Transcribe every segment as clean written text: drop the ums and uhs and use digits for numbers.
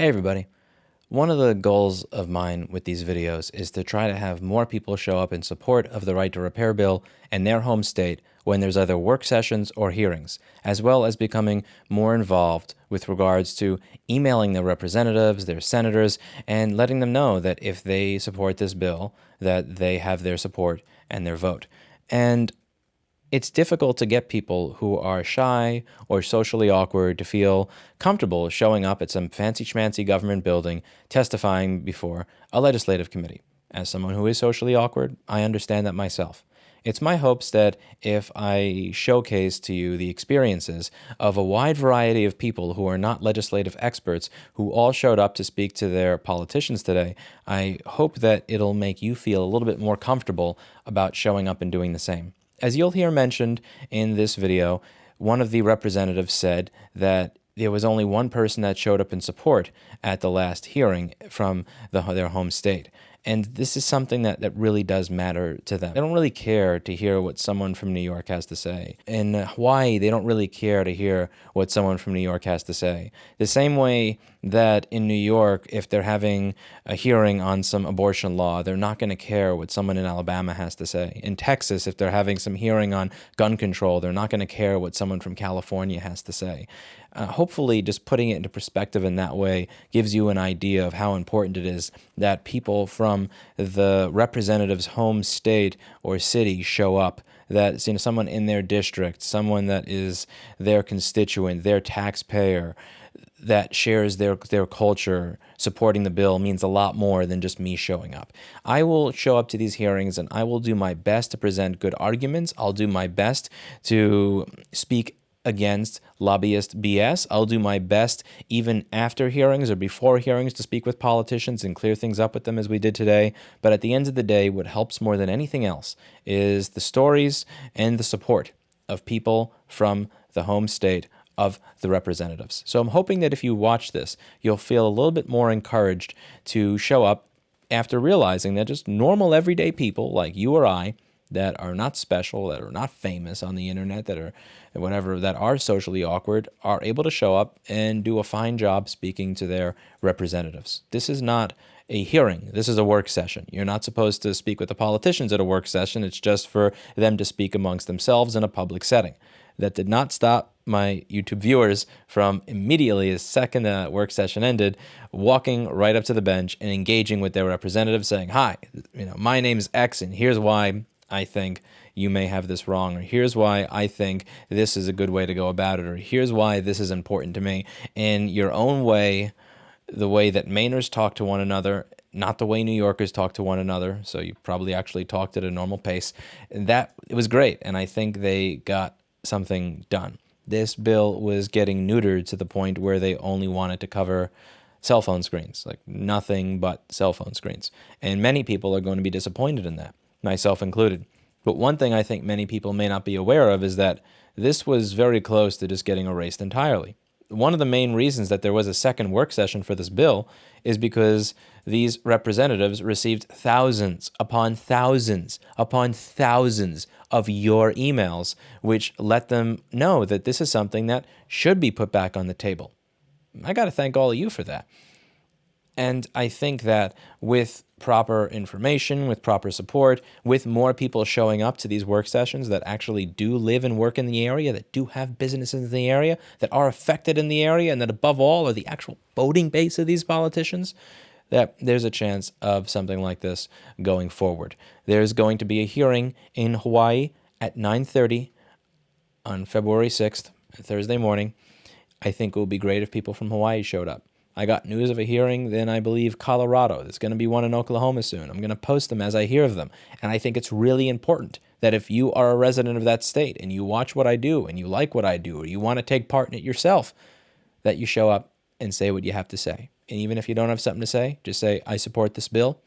Hey everybody. One of the goals of mine with these videos is to try to have more people show up in support of the right to repair bill in their home state when there's either work sessions or hearings, as well as becoming more involved with regards to emailing their representatives, their senators, and letting them know that if they support this bill, that they have their support and their vote. And it's difficult to get people who are shy or socially awkward to feel comfortable showing up at some fancy-schmancy government building testifying before a legislative committee. As someone who is socially awkward, I understand that myself. It's my hopes that if I showcase to you the experiences of a wide variety of people who are not legislative experts who all showed up to speak to their politicians today, I hope that it'll make you feel a little bit more comfortable about showing up and doing the same. As you'll hear mentioned in this video, one of the representatives said that there was only one person that showed up in support at the last hearing from their home state. And this is something that really does matter to them. They don't really care to hear what someone from New York has to say. In Hawaii, they don't really care to hear what someone from New York has to say. The same way that in New York, if they're having a hearing on some abortion law, they're not going to care what someone in Alabama has to say. In Texas, if they're having some hearing on gun control, they're not going to care what someone from California has to say. Hopefully, just putting it into perspective in that way gives you an idea of how important it is that people from the representative's home state or city show up, that someone in their district, someone that is their constituent, their taxpayer, that shares their culture, supporting the bill means a lot more than just me showing up. I will show up to these hearings and I will do my best to present good arguments. I'll do my best to speak against lobbyist BS. I'll do my best even after hearings or before hearings to speak with politicians and clear things up with them as we did today. But at the end of the day, what helps more than anything else is the stories and the support of people from the home state of the representatives. So I'm hoping that if you watch this, you'll feel a little bit more encouraged to show up after realizing that just normal everyday people like you or I that are not special, that are not famous on the internet, that are whatever, that are socially awkward, are able to show up and do a fine job speaking to their representatives. This is not a hearing. This is a work session. You're not supposed to speak with the politicians at a work session. It's just for them to speak amongst themselves in a public setting. That did not stop my YouTube viewers from immediately, as second the work session ended, walking right up to the bench and engaging with their representative, saying, "Hi, my name's X, and here's why I think you may have this wrong, or here's why I think this is a good way to go about it, or here's why this is important to me," in your own way, the way that Mainers talk to one another, not the way New Yorkers talk to one another. So you probably actually talked at a normal pace. And it was great, and I think they got something done. This bill was getting neutered to the point where they only wanted to cover cell phone screens, like nothing but cell phone screens. And many people are going to be disappointed in that, myself included. But one thing I think many people may not be aware of is that this was very close to just getting erased entirely. One of the main reasons that there was a second work session for this bill is because these representatives received thousands upon thousands upon thousands of your emails, which let them know that this is something that should be put back on the table. I got to thank all of you for that. And I think that with proper information, with proper support, with more people showing up to these work sessions that actually do live and work in the area, that do have businesses in the area, that are affected in the area, and that above all are the actual voting base of these politicians, that there's a chance of something like this going forward. There's going to be a hearing in Hawaii at 9:30 on February 6th, Thursday morning. I think it would be great if people from Hawaii showed up. I got news of a hearing in, I believe, Colorado. There's going to be one in Oklahoma soon. I'm going to post them as I hear of them. And I think it's really important that if you are a resident of that state and you watch what I do and you like what I do or you want to take part in it yourself, that you show up and say what you have to say. And even if you don't have something to say, just say, "I support this bill.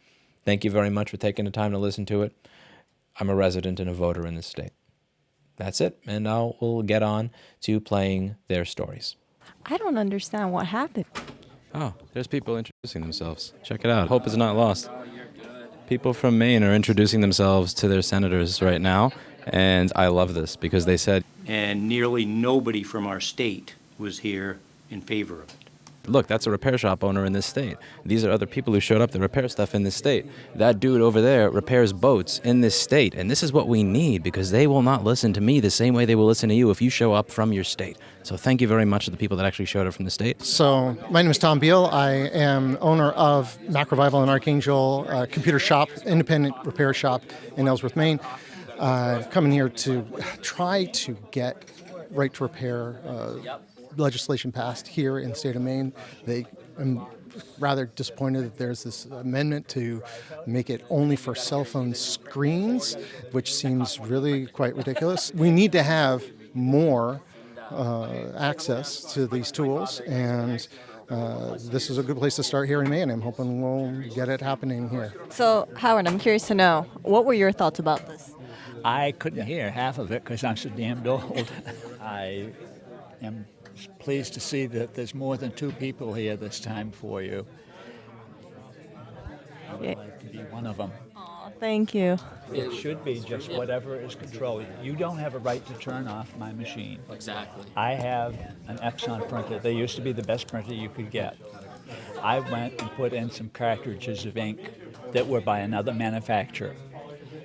Thank you very much for taking the time to listen to it. I'm a resident and a voter in this state." That's it. And we'll get on to playing their stories. I don't understand what happened. Oh, there's people introducing themselves. Check it out. Hope is not lost. People from Maine are introducing themselves to their senators right now, and I love this because they said, and nearly nobody from our state was here in favor of it. look, that's a repair shop owner in this state. These are other people who showed up to repair stuff in this state. That dude over there repairs boats in this state. And this is what we need, because they will not listen to me the same way they will listen to you if you show up from your state. So thank you very much to the people that actually showed up from the state. So my name is Tom Beal. I am owner of Mac Revival in Archangel, computer shop, independent repair shop in Ellsworth, Maine. Coming here to try to get right to repair legislation passed here in the state of Maine. I'm rather disappointed that there's this amendment to make it only for cell phone screens, which seems really quite ridiculous. We need to have more access to these tools, and this is a good place to start here in Maine. I'm hoping we'll get it happening here. So, Howard, I'm curious to know, what were your thoughts about this? I couldn't hear half of it because I'm so damned old. I am pleased to see that there's more than two people here this time for you. I would like to be one of them. Oh, thank you. It should be just whatever is controlled. You don't have a right to turn off my machine. Exactly. I have an Epson printer. They used to be the best printer you could get. I went and put in some cartridges of ink that were by another manufacturer.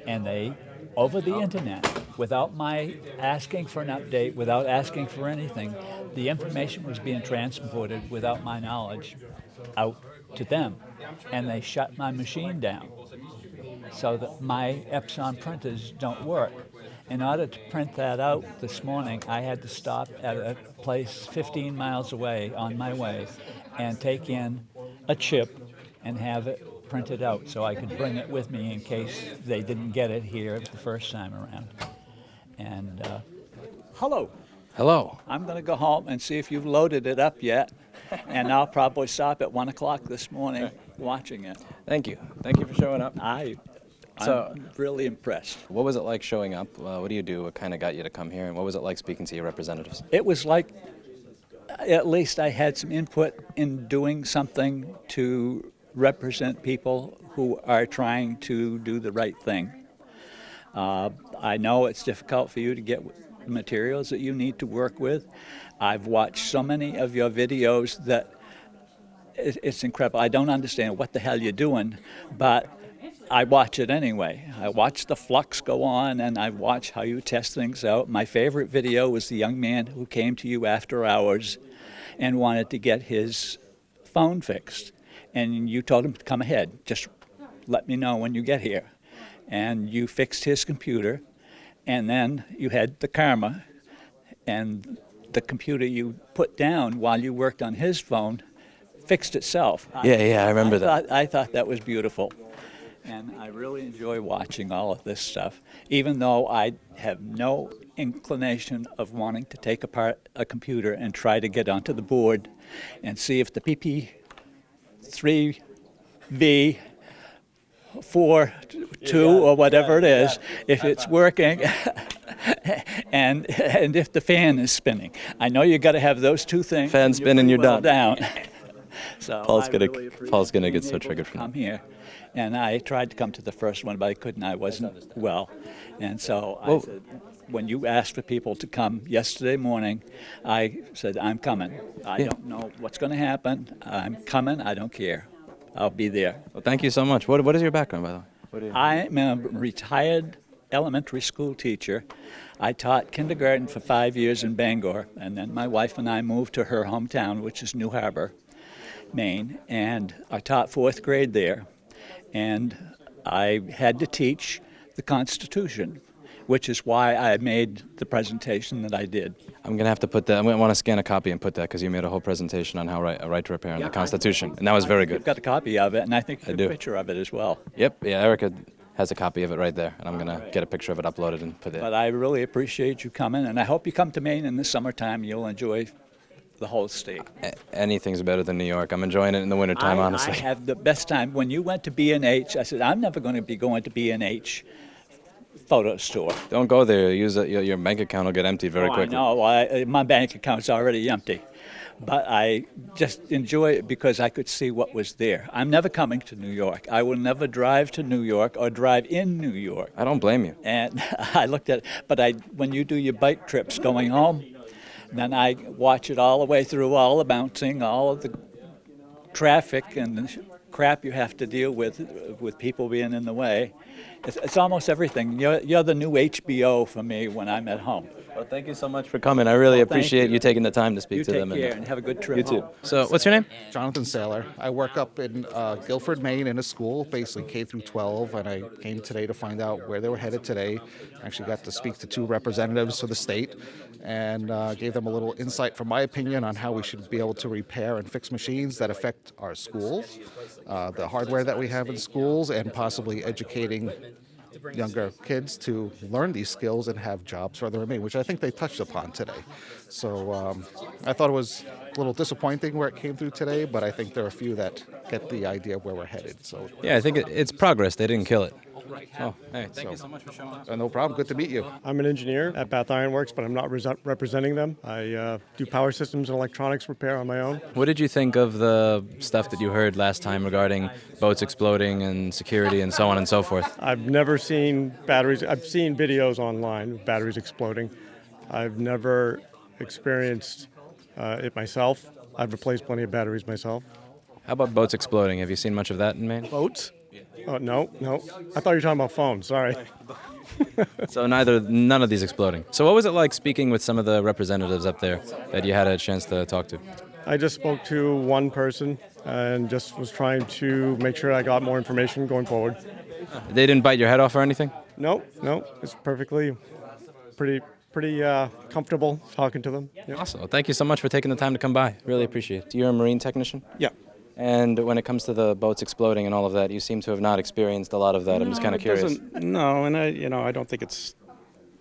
And they, over the internet, without my asking for an update, without asking for anything, the information was being transported without my knowledge out to them. And they shut my machine down so that my Epson printers don't work. In order to print that out this morning, I had to stop at a place 15 miles away on my way and take in a chip and have it printed out so I could bring it with me in case they didn't get it here the first time around. And hello. Hello. I'm going to go home and see if you've loaded it up yet, and I'll probably stop at 1 o'clock this morning watching it. Thank you. Thank you for showing up. I'm really impressed. What was it like showing up? What do you do? What kind of got you to come here? And what was it like speaking to your representatives? It was like at least I had some input in doing something to represent people who are trying to do the right thing. I know it's difficult for you to get materials that you need to work with. I've watched so many of your videos that it's incredible. I don't understand what the hell you're doing, but I watch it anyway. I watch the flux go on, and I watch how you test things out. My favorite video was the young man who came to you after hours and wanted to get his phone fixed. And you told him to come ahead. Just let me know when you get here. And you fixed his computer, and then you had the karma, and the computer you put down while you worked on his phone fixed itself. Yeah, I remember that. I thought that was beautiful. And I really enjoy watching all of this stuff, even though I have no inclination of wanting to take apart a computer and try to get onto the board and see if the PP3V 4.2 or whatever it is, if it's working, and if the fan is spinning. I know you got to have those two things. Fan spinning, you're done. Down. So Paul's gonna get so triggered from I'm that. here, and I tried to come to the first one, but I couldn't. I wasn't well, and so I said, when you asked for people to come yesterday morning, I said, I'm coming. I don't know what's going to happen. I'm coming. I don't care. I'll be there. Well, thank you so much. What is your background, by the way? I'm a retired elementary school teacher. I taught kindergarten for 5 years in Bangor, and then my wife and I moved to her hometown, which is New Harbor, Maine, and I taught 4th grade there. And I had to teach the Constitution, which is why I made the presentation that I did. I'm going to have to put that. I want to scan a copy and put that, because you made a whole presentation on how a right to repair in the Constitution, and that was very good. I've got a copy of it, and I think I a do. picture of it as well. Yep, yeah, Erica has a copy of it right there, and I'm going to get a picture of it uploaded and put it. But I really appreciate you coming, and I hope you come to Maine in the summertime. You'll enjoy the whole state. Anything's better than New York. I'm enjoying it in the wintertime, honestly. I have the best time. When you went to B&H, I said, I'm never going to be going to B&H photo store. Don't go there. Your bank account will get emptied very quickly. I know. My bank account's already empty. But I just enjoy it because I could see what was there. I'm never coming to New York. I will never drive to New York or drive in New York. I don't blame you. And I looked at it. But when you do your bike trips going home, then I watch it all the way through, all the bouncing, all of the traffic and the crap you have to deal with people being in the way. It's almost everything. You're the new HBO for me when I'm at home. Well, thank you so much for coming. I really appreciate you taking the time to speak You to take them. care and have a good trip You too. home. So, what's your name? Jonathan Saylor. I work up in Guilford, Maine in a school, basically K through 12, and I came today to find out where they were headed today. Actually got to speak to two representatives for the state and gave them a little insight from my opinion on how we should be able to repair and fix machines that affect our schools, the hardware that we have in schools, and possibly educating younger kids to learn these skills and have jobs for the remaining, which I think they touched upon today. So I thought it was a little disappointing where it came through today, but I think there are a few that get the idea of where we're headed. So Yeah, I think it's progress. They didn't kill it. Oh, hey, thank you so much for showing up. no problem. Good to meet you. I'm an engineer at Bath Iron Works, but I'm not representing them. I do power systems and electronics repair on my own. What did you think of the stuff that you heard last time regarding boats exploding and security and so on and so forth? I've never seen batteries. I've seen videos online of batteries exploding. I've never experienced it myself. I've replaced plenty of batteries myself. How about boats exploding? Have you seen much of that in Maine? Boats? Oh, no. I thought you were talking about phones. Sorry. So none of these exploding. So what was it like speaking with some of the representatives up there that you had a chance to talk to? I just spoke to one person and just was trying to make sure I got more information going forward. They didn't bite your head off or anything? No. It's pretty comfortable talking to them. Yeah. Awesome. Well, thank you so much for taking the time to come by. Really appreciate it. You're a marine technician? Yeah. And when it comes to the boats exploding and all of that, you seem to have not experienced a lot of that. I'm just kind of curious. No, and I don't think it's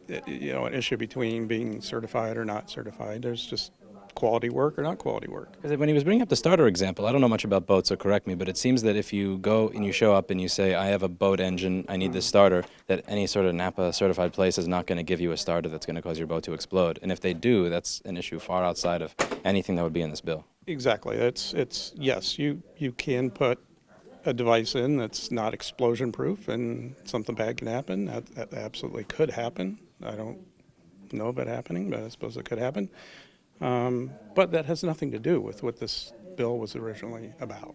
an issue between being certified or not certified. There's just quality work or not quality work. Because when he was bringing up the starter example, I don't know much about boats, so correct me, but it seems that if you go and you show up and you say, I have a boat engine, I need this starter, that any sort of NAPA certified place is not going to give you a starter that's going to cause your boat to explode. And if they do, that's an issue far outside of anything that would be in this bill. Exactly. It's yes, you can put a device in that's not explosion proof and something bad can happen. That absolutely could happen. I don't know of it happening, but I suppose it could happen. But that has nothing to do with what this bill was originally about.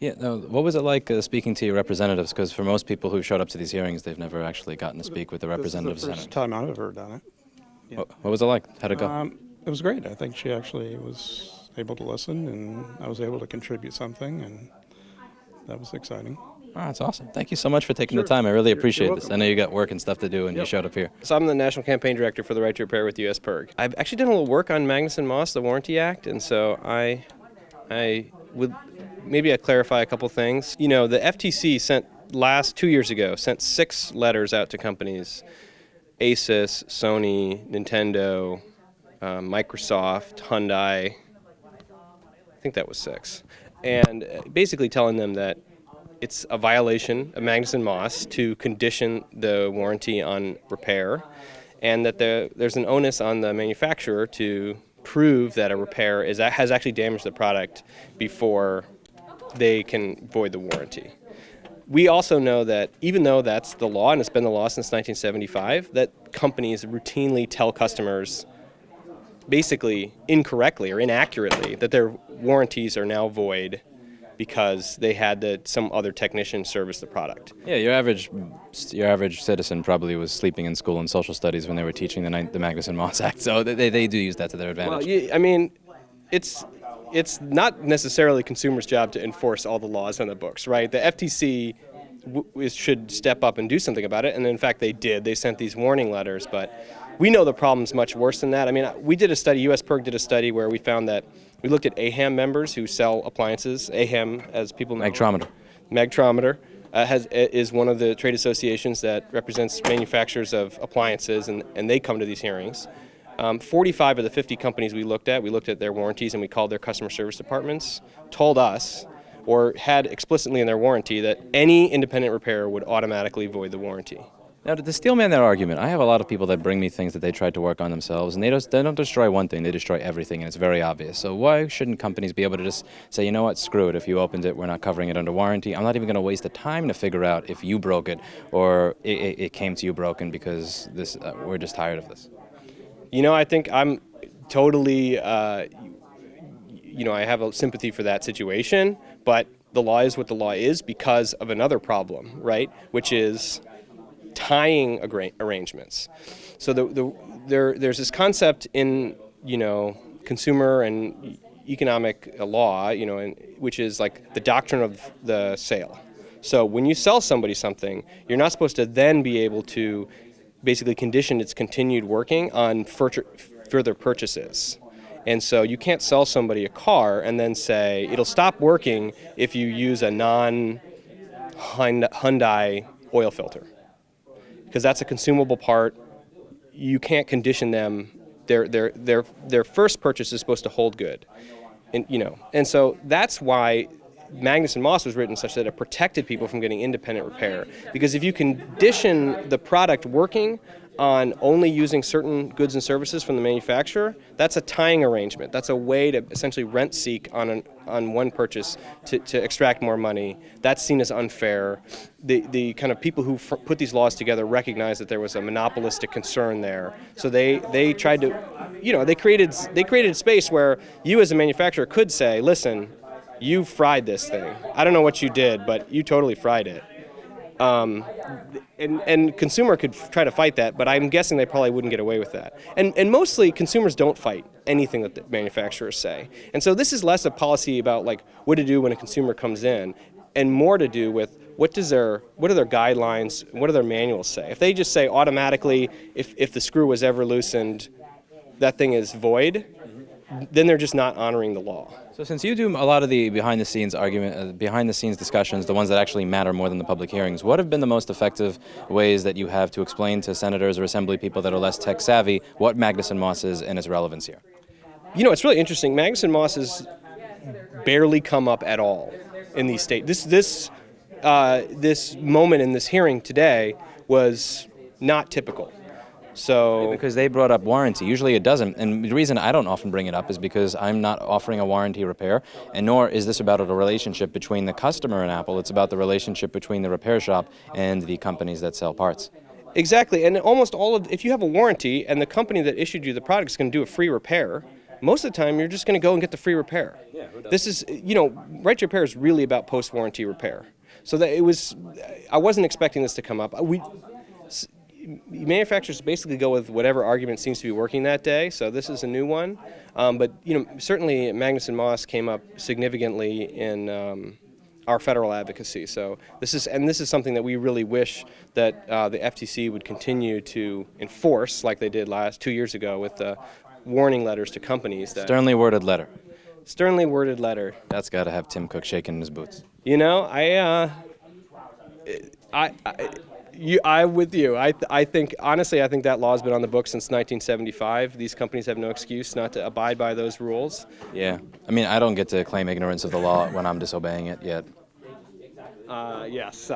Yeah, no, what was it like speaking to your representatives? Because for most people who showed up to these hearings, they've never actually gotten to speak with the representatives. This is the first time I've ever done it. Yeah. What was it like? How'd it go? It was great. I think she actually was able to listen, and I was able to contribute something, and that was exciting. Oh, that's awesome. Thank you so much for taking the time. I really appreciate this. I know you got work and stuff to do, and you showed up here. So I'm the National Campaign Director for the Right to Repair with U.S. PIRG. I've actually done a little work on Magnuson-Moss, the Warranty Act, and so I would maybe clarify a couple things. You know, the FTC 2 years ago sent 6 letters out to companies: Asus, Sony, Nintendo, Microsoft, Hyundai. I think that was 6. And basically telling them that it's a violation of Magnuson-Moss to condition the warranty on repair, and that there's an onus on the manufacturer to prove that a repair has actually damaged the product before they can void the warranty. We also know that even though that's the law, and it's been the law since 1975, that companies routinely tell customers basically incorrectly or inaccurately that their warranties are now void because they had some other technician service the product. Yeah, your average citizen probably was sleeping in school in social studies when they were teaching the Magnuson-Moss Act, so they do use that to their advantage. Well, I mean, it's not necessarily consumers' job to enforce all the laws on the books, right? The FTC should step up and do something about it, and in fact they did. They sent these warning letters, but we know the problem's much worse than that. I mean, we did a study, U.S. PIRG did a study where we found that we looked at AHAM members who sell appliances. AHAM, as people know. Magtrometer is one of the trade associations that represents manufacturers of appliances, and they come to these hearings. 45 of the 50 companies we looked at their warranties, and we called their customer service departments, told us, or had explicitly in their warranty, that any independent repairer would automatically void the warranty. Now, to steelman that argument, I have a lot of people that bring me things that they tried to work on themselves, and they don't destroy one thing, they destroy everything, and it's very obvious. So why shouldn't companies be able to just say, you know what, screw it, if you opened it, we're not covering it under warranty. I'm not even going to waste the time to figure out if you broke it or it came to you broken because we're just tired of this. You know, I think I'm totally, I have a sympathy for that situation, but the law is what the law is because of another problem, right? Which is tying arrangements. So there's this concept in, consumer and economic law, which is like the doctrine of the sale. So when you sell somebody something, you're not supposed to then be able to basically condition its continued working on further purchases. And so you can't sell somebody a car and then say it'll stop working if you use a non-Hyundai oil filter, because that's a consumable part. You can't condition them. Their first purchase is supposed to hold good, and so that's why Magnuson Moss was written such that it protected people from getting independent repair. Because if you condition the product working on only using certain goods and services from the manufacturer, that's a tying arrangement. That's a way to essentially rent seek on one purchase to extract more money. That's seen as unfair. The kind of people who put these laws together recognized that there was a monopolistic concern there. So they tried to, they created space where you as a manufacturer could say, listen, you fried this thing. I don't know what you did, but you totally fried it. And consumer could try to fight that, but I'm guessing they probably wouldn't get away with that. And mostly consumers don't fight anything that the manufacturers say. And so this is less a policy about like what to do when a consumer comes in, and more to do with what are their guidelines, what do their manuals say. If they just say automatically, if the screw was ever loosened, that thing is void, then they're just not honoring the law. So since you do a lot of the behind-the-scenes discussions, the ones that actually matter more than the public hearings, what have been the most effective ways that you have to explain to senators or assembly people that are less tech-savvy what Magnuson Moss is and its relevance here? It's really interesting. Magnuson Moss has barely come up at all in these states. This moment in this hearing today was not typical. So because they brought up warranty. Usually it doesn't. And the reason I don't often bring it up is because I'm not offering a warranty repair, and nor is this about a relationship between the customer and Apple. It's about the relationship between the repair shop and the companies that sell parts. Exactly. And almost if you have a warranty and the company that issued you the product is going to do a free repair, most of the time you're just going to go and get the free repair. Yeah, this is, right to repair is really about post-warranty repair. So I wasn't expecting this to come up. Manufacturers basically go with whatever argument seems to be working that day, so this is a new one. But certainly Magnuson Moss came up significantly in our federal advocacy. So this is something that we really wish that the FTC would continue to enforce, like they did 2 years ago with the warning letters to companies. Sternly worded letter. Sternly worded letter. That's got to have Tim Cook shaking in his boots. I'm with you. I think that law's been on the books since 1975. These companies have no excuse not to abide by those rules. Yeah. I mean, I don't get to claim ignorance of the law when I'm disobeying it yet. Yes.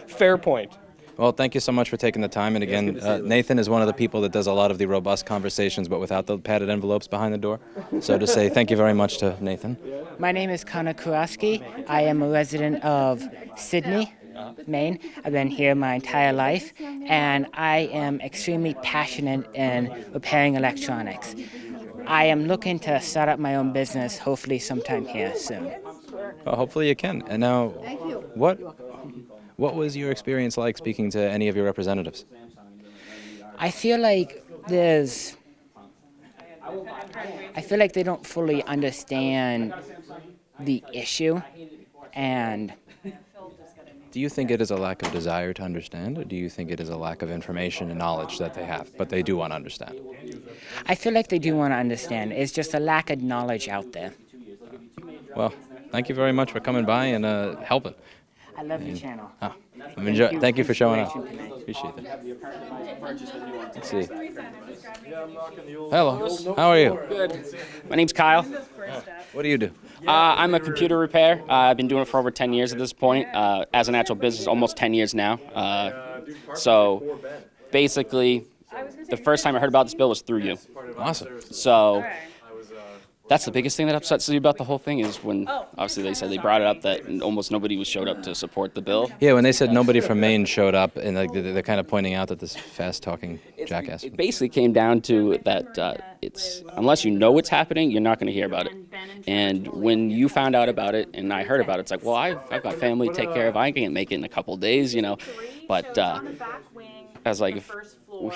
Fair point. Well, thank you so much for taking the time. And again, Nathan is one of the people that does a lot of the robust conversations, but without the padded envelopes behind the door. So to say thank you very much to Nathan. My name is Connor Kuraski. I am a resident of Sydney, Maine. I've been here my entire life, and I am extremely passionate in repairing electronics. I am looking to start up my own business, hopefully sometime here soon. Well, hopefully you can. And now, what was your experience like speaking to any of your representatives? I feel like they don't fully understand the issue, and do you think it is a lack of desire to understand, or do you think it is a lack of information and knowledge that they have, but they do want to understand? I feel like they do want to understand. It's just a lack of knowledge out there. Well, thank you very much for coming by and helping. I love your channel. Thank you for showing up. Appreciate it. Let's see. Hello. How are you? Good. My name's Kyle. What do you do? I'm a computer repair. I've been doing it for over 10 years at this point. As an actual business, almost 10 years now. So basically, the first time I heard about this bill was through you. Awesome. So that's the biggest thing that upsets me about the whole thing is when obviously they said they brought it up that almost nobody was showed up to support the bill. Yeah, when they said nobody from Maine showed up, and like they're kind of pointing out that this fast-talking jackass. It basically came down to that it's unless you know what's happening, you're not going to hear about it. And when you found out about it and I heard about it, it's like, well, I've got family to take care of. I can't make it in a couple of days, But I was like,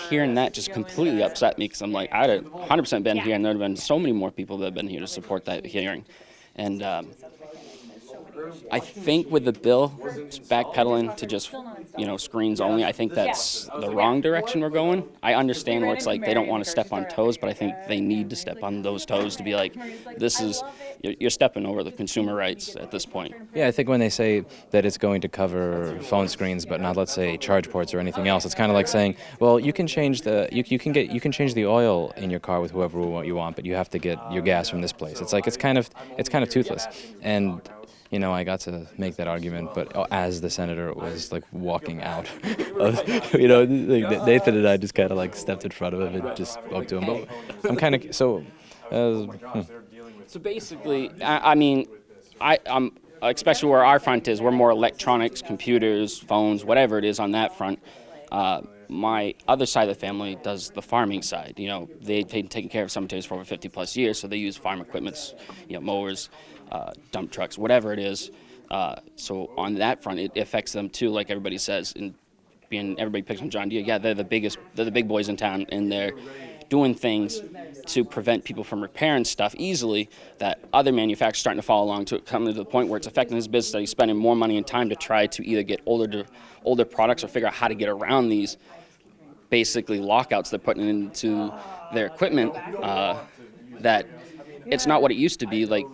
hearing that just completely upset me because I'm like, I'd have 100% been here, and there would have been so many more people that have been here to support that hearing. And I think with the bill backpedaling to just, screens only, I think that's the wrong direction we're going. I understand where it's like they don't want to step on toes, but I think they need to step on those toes to be like, you're stepping over the consumer rights at this point. Yeah, I think when they say that it's going to cover phone screens, but not, let's say, charge ports or anything else, it's kind of like saying, well, you can change you can change the oil in your car with whoever you want, but you have to get your gas from this place. It's like it's kind of toothless. And I got to make that argument, but as the senator was like walking out, Nathan and I just kind of like stepped in front of him and just spoke to him. But I'm kind of so. So basically, I'm especially where our front is, we're more electronics, computers, phones, whatever it is on that front. My other side of the family does the farming side. They've been taking care of cemeteries for over 50 plus years, so they use farm equipments, mowers, dump trucks, whatever it is. So on that front, it affects them too, like everybody says. And everybody picks on John Deere. Yeah, they're the big boys in town, and they're doing things to prevent people from repairing stuff easily that other manufacturers are starting to follow along to coming to the point where it's affecting his business that he's spending more money and time to try to either get older products or figure out how to get around these basically lockouts they're putting into their equipment, that it's not what it used to be like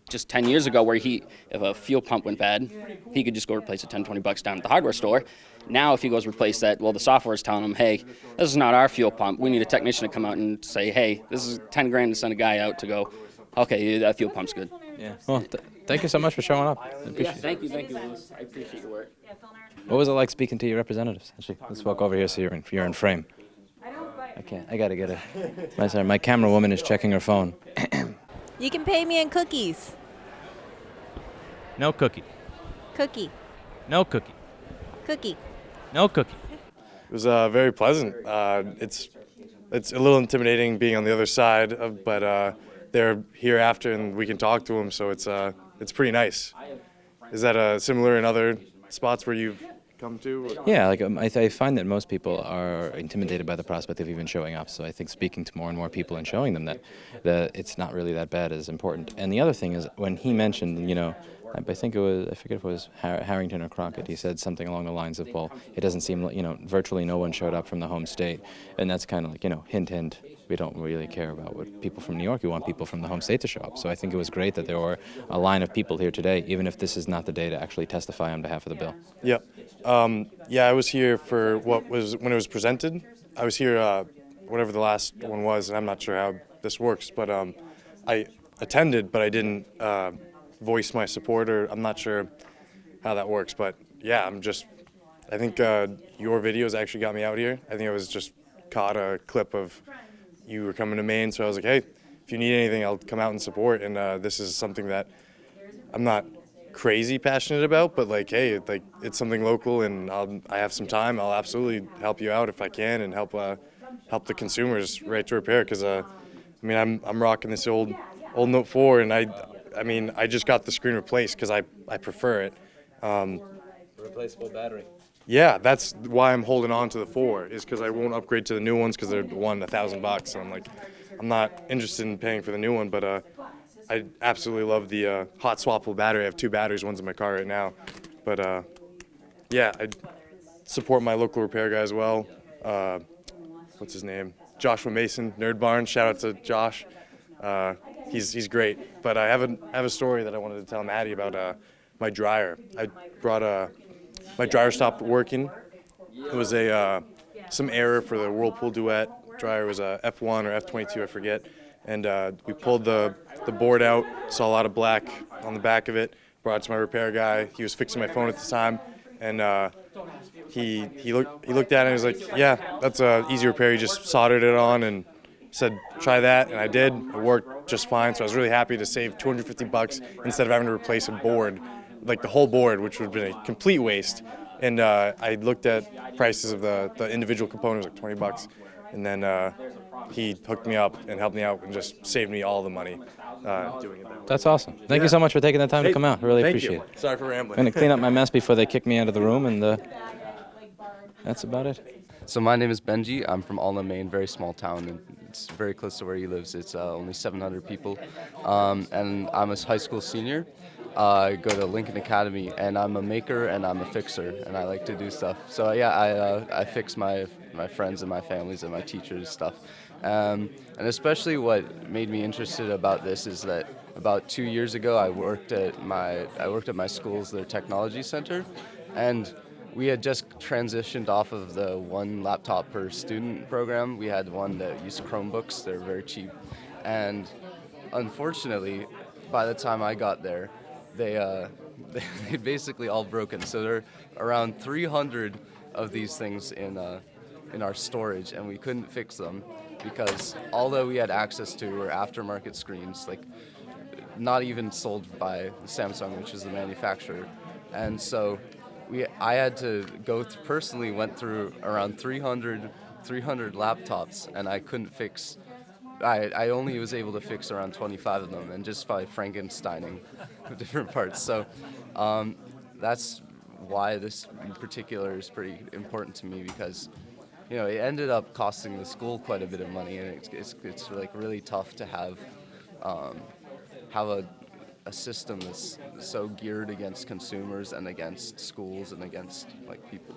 just 10 years ago where if a fuel pump went bad, he could just go replace it $10-20 down at the hardware store. Now if he goes replace that, well, the software is telling him, hey, this is not our fuel pump. We need a technician to come out and say, hey, this is $10,000 to send a guy out to go, okay, that fuel pump's good. Yeah. Well, thank you so much for showing up. Thank you, Louis. I appreciate your work. What was it like speaking to your representatives? Actually, let's walk over here so you're in frame. I gotta get it. My camera woman is checking her phone. You can pay me in cookies. No cookie. Cookie. No cookie. Cookie. No cookie. It was very pleasant. It's a little intimidating being on the other side, but they're here after and we can talk to them, so it's pretty nice. Is that similar in other spots where you've come to? Yeah, I find that most people are intimidated by the prospect of even showing up. So I think speaking to more and more people and showing them that it's not really that bad is important. And the other thing is when he mentioned, I forget if it was Harrington or Crockett, he said something along the lines of, well, it doesn't seem like, virtually no one showed up from the home state. And that's kind of like, hint, hint. We don't really care about what people from New York. We want people from the home state to show up. So I think it was great that there were a line of people here today, even if this is not the day to actually testify on behalf of the bill. Yeah. I was here for when it was presented. I was here whatever the last one was, and I'm not sure how this works, but I attended, but I didn't voice my support, or I'm not sure how that works. But yeah, I think your videos actually got me out here. I think I was just caught a clip of you were coming to Maine, so I was like, hey, if you need anything, I'll come out and support. And this is something that I'm not crazy passionate about, but hey, it's something local, and I have some time. I'll absolutely help you out if I can, and help the consumers right to repair. Because I'm rocking this old Note 4, and I just got the screen replaced because I prefer it. Replaceable battery. Yeah, that's why I'm holding on to the 4, is because I won't upgrade to the new ones because they're $1,000. So I'm not interested in paying for the new one, but I absolutely love the hot swappable battery. I have 2 batteries, one's in my car right now. But yeah, I support my local repair guy as well. What's his name? Joshua Mason, Nerd Barn. Shout out to Josh. He's great. But I have a story that I wanted to tell Maddie about my dryer. I brought my dryer stopped working. It was some error for the Whirlpool Duet dryer. It was a F1 or F22, I forget. And we pulled the board out, saw a lot of black on the back of it, brought it to my repair guy. He was fixing my phone at the time, and he looked at it and he was like, yeah, that's an easy repair. He just soldered it on, and said try that, and I did. It worked just fine, so I was really happy to save $250 instead of having to replace a board, like the whole board, which would have been a complete waste. And I looked at prices of the individual components, like $20, and then he hooked me up and helped me out and just saved me all the money doing it that way. That's awesome. Thank you so much for taking the time to come out. Really Thank appreciate you. it. Sorry for rambling. I'm going to clean up my mess before they kick me out of the room, and that's about it. So my name is Benji. I'm from Alna, Maine, very small town, and it's very close to where he lives. It's only 700 people, and I'm a high school senior. I go to Lincoln Academy, and I'm a maker and I'm a fixer, and I like to do stuff. So yeah, I fix my friends and my families and my teachers' stuff. And especially what made me interested about this is that about 2 years ago I worked at my school's their technology center, and we had just transitioned off of the one laptop per student program. We had one that used Chromebooks. They're very cheap, and unfortunately, by the time I got there, they basically all broken. So there are around 300 of these things in our storage, and we couldn't fix them because although we had access to were aftermarket screens, like not even sold by Samsung, which is the manufacturer, and so I had to personally went through around 300 laptops, and I couldn't fix. I only was able to fix around 25 of them, and just by Frankensteining different parts. So that's why this in particular is pretty important to me, because it ended up costing the school quite a bit of money, and it's like really tough to have a system that's so geared against consumers and against schools and against people.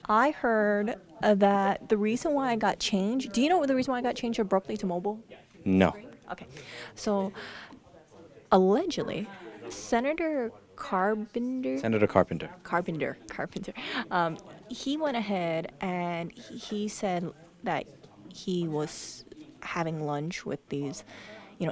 I heard that the reason why I got changed, do you know the reason why I got changed abruptly to mobile? No. Okay. So, allegedly, Senator Carpenter, he went ahead and he said that he was having lunch with these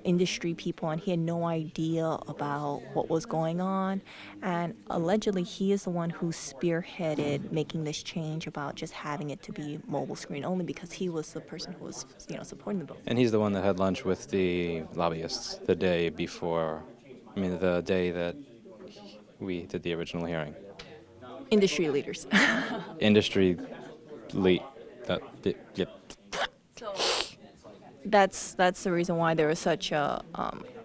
industry people, and he had no idea about what was going on. And allegedly, he is the one who spearheaded making this change about just having it to be mobile screen only, because he was the person who was, supporting the bill. And he's the one that had lunch with the lobbyists the day the day that we did the original hearing. Industry leaders. Yep. That's the reason why there was such a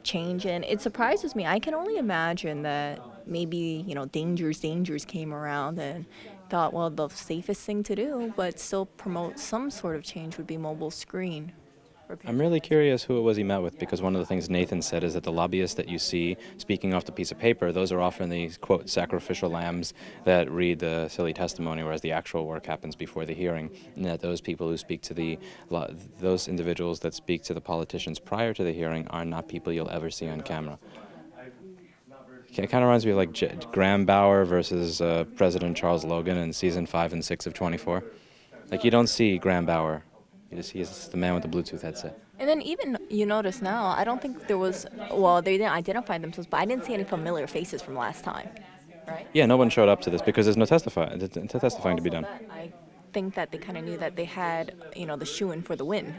change, and it surprises me. I can only imagine that maybe dangers came around and thought, well, the safest thing to do, but still promote some sort of change, would be mobile screen. I'm really curious who it was he met with, because one of the things Nathan said is that the lobbyists that you see speaking off the piece of paper, those are often these, quote, sacrificial lambs that read the silly testimony, whereas the actual work happens before the hearing, and that those people who speak to those individuals that speak to the politicians prior to the hearing are not people you'll ever see on camera. It kind of reminds me of like Graham Bauer versus President Charles Logan in season 5 and 6 of 24. Like, you don't see Graham Bauer. He's the man with the Bluetooth headset. And then even, you notice now, I don't think there was, well, they didn't identify themselves, but I didn't see any familiar faces from last time, right? Yeah, no one showed up to this because there's no testifying to be done. I think that they kind of knew that they had, the shoo-in for the win.